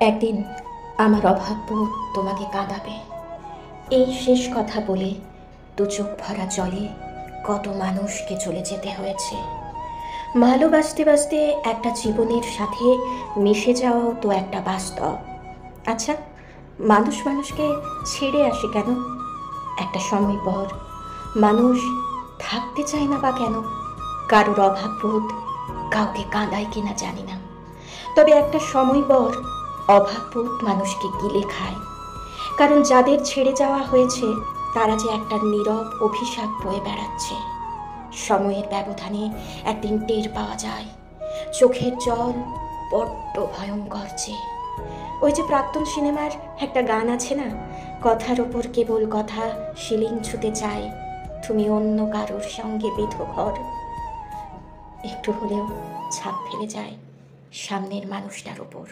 একদিন আমার অভাববোধ তোমাকে কাঁদাবে, এই শেষ কথা বলে দু চোখ ভরা জলে কত মানুষকে চলে যেতে হয়েছে। ভালোবাসতে বাসতে একটা জীবনের সাথে মিশে যাওয়াও তো একটা বাস্তব। আচ্ছা, মানুষ মানুষকে ছেড়ে আসে কেন? একটা সময় পর মানুষ থাকতে চায় না বা কেন? কারোর অভাববোধ কাউকে কাঁদায় কিনা জানি না, তবে একটা সময় পর অভাববোধ মানুষকে গিলে খায়। কারণ যাদের ছেড়ে যাওয়া হয়েছে তারা যে একটা নীরব অভিশাপ বয়ে বেড়াচ্ছে। সময়ের ব্যবধানে একদিন টের পাওয়া যায় চোখের জল বড্ড ভয়ঙ্কর যে। ওই যে প্রাক্তন সিনেমার একটা গান আছে না, কথার ওপর কেবল কথা শিলিং ছুতে চায়, তুমি অন্য কারোর সঙ্গে বেঁধো ঘর। একটু হলেও ছাপ ফেলে যায় সামনের মানুষটার ওপর।